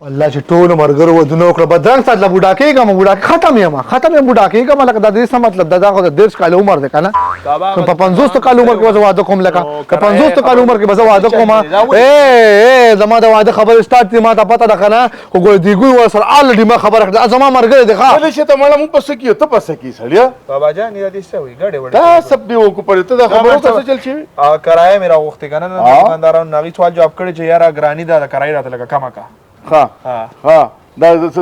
والله چې ټول مرګرو ودونه وکړه بدرنګ ساتله بوډا کېږم بوډا ختم یم بوډا کېږم لکه د دې څه مطلب دا خو د 30 کال عمر دی که نه په 50 کال عمر کې به زه واده کوم لکه که 50 کال عمر کې به زه واده کوم زما د واده خبرې سټارټ دي ما ته پته ده که نه خو ګوره دیګوی ورسره الرېډي ما خبره کړه زما ملګری دی ښه ولې چې ته مړه موږ په څه کېږو ته په څه کېږې سړیه باباجان دا دې څه وایي ګډې وډې دا سب دې وکړو پرې ته دا خبرو ته څه چل شوي کرایه مې راغوښتې که نه د دوکاندارانو نه هغوی سوال جواب کړی چې یاره ګراني ده د کرایې راته لږه کمه که ها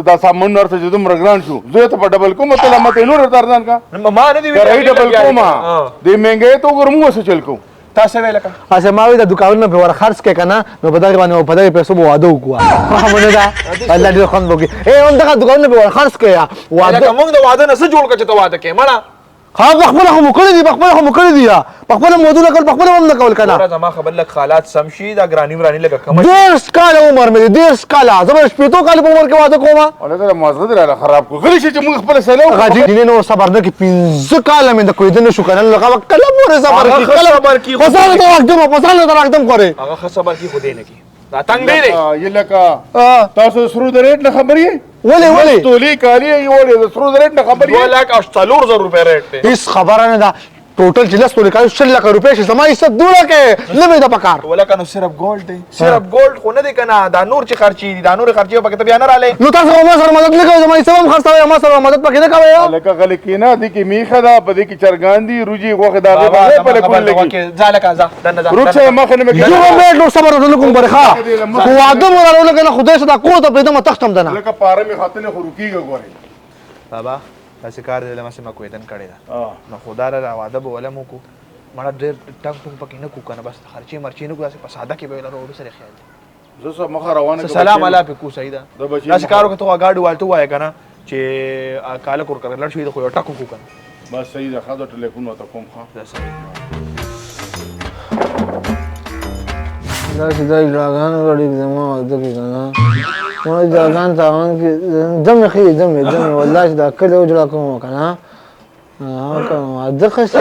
دا سامان ورته چې دومره ګران شو زه یې ته په ډبل کوم ته لا ماته نور درته ارزان کا ما نه دي ویلي کرایي ډبل کومه دې مهنګۍ ته وګوره موږ څه چل کوو تاسو ویل که اچھا ما وی د دوکانونو په ور خرڅ کې که نه نو په دغې باندې په دغې پیسو به واده وکړو خبره ده الله ډېر خوند وکړي هم دغه دوکانونه په ور خرڅ کړې واده لکه موږ د واده نه څه جوړ کړه چې ته واده کوې مړه ها پخپله خو مو کړي دي یا پخپله مو ودونه کول پخپله هم نه کول که نه زما خبر لږ حالات سم شي دا ګراني وراني لږه کمه 10 کاله عمر مې دی 10 کاله زه به شپېتو کالو په عمر کې واده کوم ولې ته مازغه دې راله خراب کړو غلی شي چې موږ خپله سیله وکړو غاجي دینې نور صبر نه کړي 15 کاله مې د کویدنه شو که نه لغه کله پورې صبر کړي په ځان ته راکدم کړې هغه ښه صبر کړي خو دې نه کړي دا تنګ دی یې لکه تاسو سرو د ریټ نه خبر یې ولې تولې کالي یې وړې د سرو د ریټ نه خبر یې 2,04,000 روپۍ ریټ دی هیڅ خبره نه ده ټوټل چې 10 تولې کالي 6 لکه روپۍ شي زما عزت دوړه کې نه مې ده پکار ولکه نو صرف ګولډ دی صرف ګولډ خو نه دی که نه دا نور چې خرچې دي دا نورې خرچې پکې ته بیا نه رالې نو تاسو ما سره مدد نه کوئ زما حساب هم خرڅوئ ما سره مدد پکې نه کوئ لکه غلی کېنه دې کې میخه ده په دې کې چرګان دي روجي غوښې د هغې باندې پله کول لګي ځه لکه ځه دننه ځه روټ صاحب مخې نه مې زه هم باید نور صبر ونه کوم بری ښه خو واده مو راوړلو که نه خدای شه دا کور ته پرېږدم تښتم دنه لکه پاره مې خاطنې خو روکېږه ګورې بابا داسې کار دی لمسې ما کویدن کړې ده نو خدا را واده به ولم وکړو مړه ډېر ټنګ ټونګ پکې نه کړو که نه بس خرچې مرچې نه کړو داسې په ساده کې به ویله وړو سره خیال دی زه مخه روانه سلام علا پې کو صحیح ده داسې کار وکړه ته ګاډي والته ووایه که نه چې کاله کور کړه لړ شوي د خو یو ټک وکړو که نه بس صحیح ده ښه د ټلیفون ورته کوم ښه داسې دا جراګان غړي زما واده کې که نه ما جراګان تاوان کې دم یې ښه دم یې والله چې دا کلی وجړه کوم که نه واده ښه شی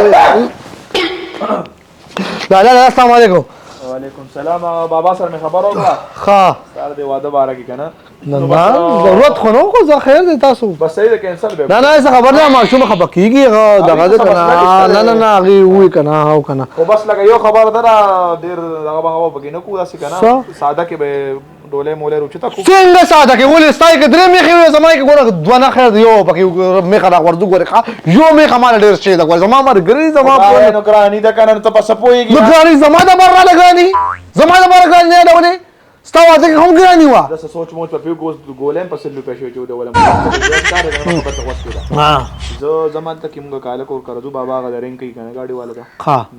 لالا السلام علیکم وعلیکم سلام بابا سره مې خبر وکړه ښه ستا د واده باره کې که نه ضرورت خو نه خو زه خیر دی تاسو بس صحیح ده کینسل به نه نه څه خبر نه ماشوم خفه کېږي هغه دغه دی که نه نه هغې ووایي که نه او که نه خو بس لکه یو خبر ده را ډېر دغه بغه به پکې نه کوو داسې که نه ساده کې به ډولۍ مولۍ روچته کوو څنګه ساده کې ولې ستا کې درې میخې وې زما کې ګوره دوه نه خیر دی یو پکې میخه راغورځو ګورې ښه یو میخه ماله ډېر شی ده ګورې زما ملګري زما نو ګراني ده که نه ته په څه پوهېږي نو ګراني زما دپاره راله ګراني زما دپاره ګراني نه ډولې ستا واده کې هم ګراني وه داسې سوچ موچ په پیو ګولۍ په 100 روپۍ شوی چې ودولم زه زما دلته کې مونږ کاله کور کړو بابا هغه د رینګ کوي که نه ګاډي والا ده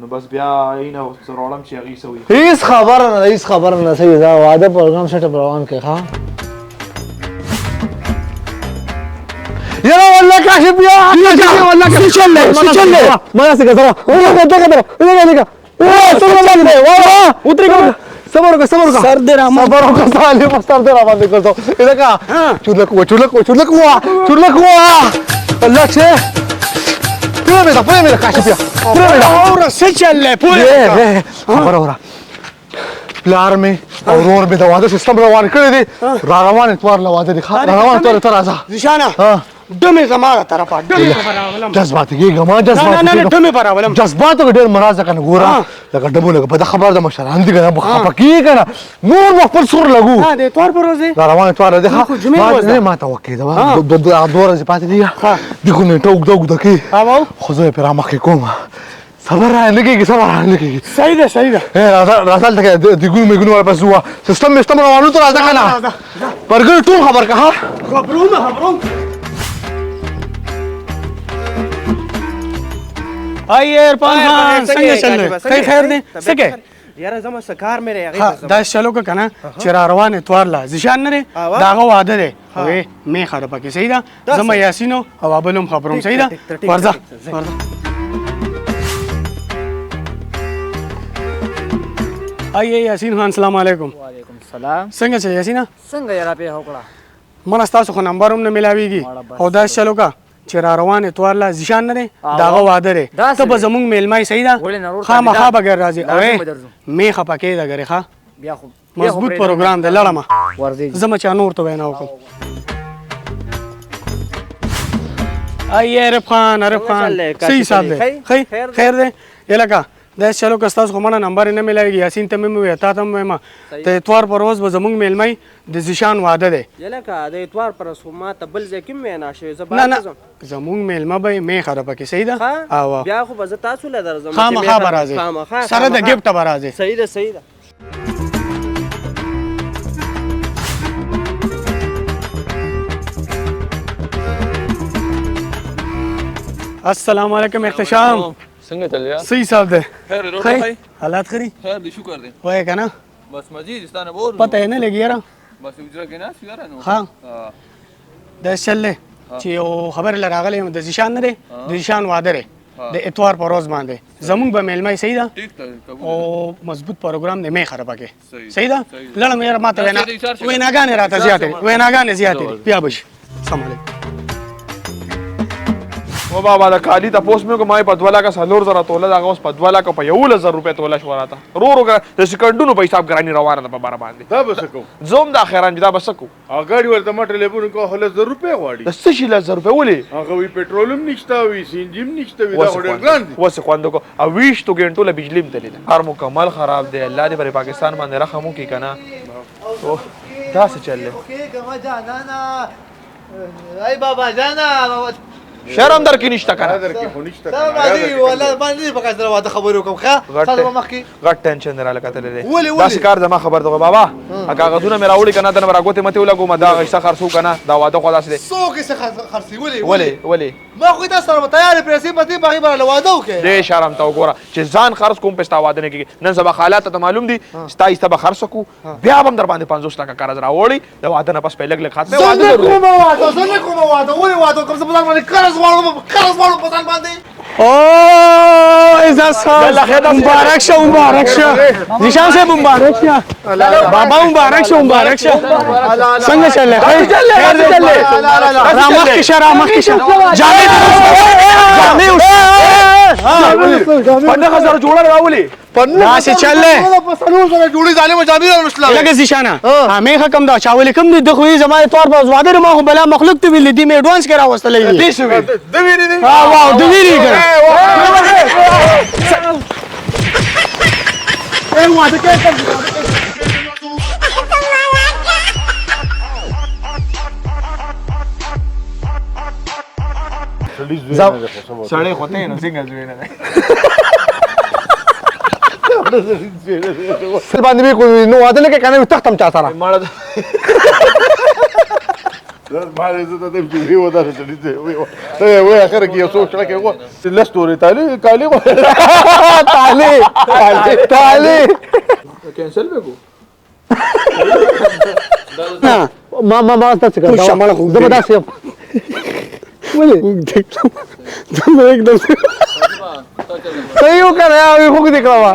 نو بس بیا یې نه راوړم چې هغې څه وایي هیڅ خبره نه هیڅ خبره نه صحیح ده واده پروګرام سیټ اپ روان کړې ښه یاره والله کاشف بیا والله کاشف چل له ما څه کړه صبر وکړه سر دې را صبر وکړه سالم سر دې را باندې کړو اې کا چورلک وا الله چې پوهه کاشف بیا اور څه چل پوهه خبر اورا پلار مې او ورور مې د واده سیستم روان کړی دی را روان اتوار له واده دی را روان ته راځه ذیشانه ډمې زما طرفه ډمې براولم جذباتي کېږه ما نه ډمې براولم جذباتو ډېر مراد کنه ګوره لکه ډبو لکه په خبر د مشران دي کنه خفه کېږي کنه نور خپل سور لګو د اتوار پر ورځې را روان اتوار دی ښه ما ته وکې ده دوه ورځې پاتې دي دي خو نیټه اوږده کې خو زه یې پرې رامخکې کوم صبر را نه کېږي صحیح ده راځه هلته کې د ګونو میګونو ورپسې ووه سیستم روانو ته راځه که نه پرګل ټول خبر که خبروم آی عرفان خان څنګه چل خیر دی څه کوې یاره زما څه کار مې دی هغې داسې چلو که که نه چې را روان اتوار له ذیشان نه دی د هغه واده دی هغې میخه ده پکې صحیح ده زما یاسینو او ابل هم خبروم صحیح ده ورځه آی یاسین خان سلام علیکم وعلیکم السلام څنګه چې یاسینه څنګه یاره پې وکړه من ستاسو خو نمبر هم نه میلاویږي او داسې چلو که چې را روان اتوار له ذیشان نه دی د هغه واده دی ته به زمونږ میلمه یې صحیح ده خامخا به ګر راځې او میخه پکې ده ګرې ښه بیا خو مضبوط پروګرام دی لړمه ورځي زما چا نور ته وینا وکړم ای عرب خان صحیح صاحب دی خیر دی یلکه دا چلو که ستاسو خو مانه نمبر نه میلاږي یاسین ته مې وویل تا ته هم وایم د اتوار پر ورځ به زموږ میلمه د زیشان واده دی یلکه د اتوار پر ورځ خو ما ته بل ځای کې هم وینا شوې زه نه بهر نه ځم زموږ میلمه به یې میخه ده پکې صحیح ده او بیا خو به زه تاسو له درځم چې خامخا به راځې خامخا سره د ګفټه به راځې صحیح ده صحیح ده السلام علیکم احتشام څنګه چل یا صحیح صاحب دی خیر روټ خیر بھائی حالات خري خیر دی شکر دی وای کنه بس مزید ستانه بور پته یې نه لګي یاره بس اجرا کې نه سیاره نو ها دا چلې چې یو خبر لراغلی د زیشان نه دی د زیشان واده دی د اتوار پر ورځ باندې زموږ به میلمه صحیح ده ټیک ته قبول او مضبوط پروګرام دی مې خرابه کې صحیح. صحیح ده صحیح. لړم یاره ماته وینا دا صحیح اشاره. ویناګانې راته زیاتې ویناګانې زیاتې بیا بش سلام علیکم و بابا د کالی ته پوس مې کو ما په 2 لک سلور زره توله دا اوس په 2 لک په 1,000 روپے توله شو راته رو د سکندونو په حساب ګرانی روانه ده په بار باندې دا بس کوم زوم د اخران دا بس کو اګاډي ورته ما ټلیفون کو هله 1,000 روپے غواړي د 6,000 روپے ولې هغه وی پټرولم نشته وی سینجیم نشته وی دا وړ ګران دي وسه خواندو کو او 20 تو غنټو له بجلی متلی هر مکمل خراب دی الله دې پر پاکستان باندې رحم وکي کنه او دا څه چلله ای بابا جانا شرم در کې نشته کنه در کې خو نشته باندې ولا باندې په کاستر واده خبرو کوم ښه خاله مخکي غټ ټینشن را لکته لري ولې؟ دا کار زما خبر ته بابا کاغذونه مې راوړي کنه دنه راغوته مته ولګو ما دا غیسه خرڅو کنه دا واده خو داسې دی سو کې څه خرسي ولې ما خو تاسو سره تیار پرسي پتی باغی باندې واده وکړي دې شرم ته وګوره چې ځان خرڅ کوم پستا واده نه کیږي نن سبا حالات ته معلوم دي ستایسته به خرڅ کو بیا هم در باندې 500 لک قرض راوړي دا واده نه پس پیلګ لک خاطر واده زنه ضروري کوم واده ولې واده کوم څه په ځان باندې قرض واړو په ځان باندې او عزت صاحب مبارک شه مبارک شه نشان صاحب مبارک شه بابا مبارک شه مبارک شه څنګه چلې خیر چلې رامخ کې شه رامخ کې شه پنځه هزار جوړه راولي دا څه چلې په سلور سره جوړي ظالم جامي رسول لکه زیشانه همې حکم دا چاول کوم د خو زمای تور په واده ما خو بلا مخلوق ته ویل دي مې اډوانس کرا وستلې دې شوی د ویری دي ها واو د ویری کړه اے واده کې سړی خو ته نو څنګه زوی نه باندې به کوئی نو واده نه کې کنه تختم چا سره ماړه ما زه ته دې وی ودا ته دې وی اخر کې یو څو شړه کې و لستوري تالي کالي تعالی کینسل به کو ما تاسو خو شمال خو دې. زبردست یم ولې एकदम صحیح وکړه یا خو دې کړه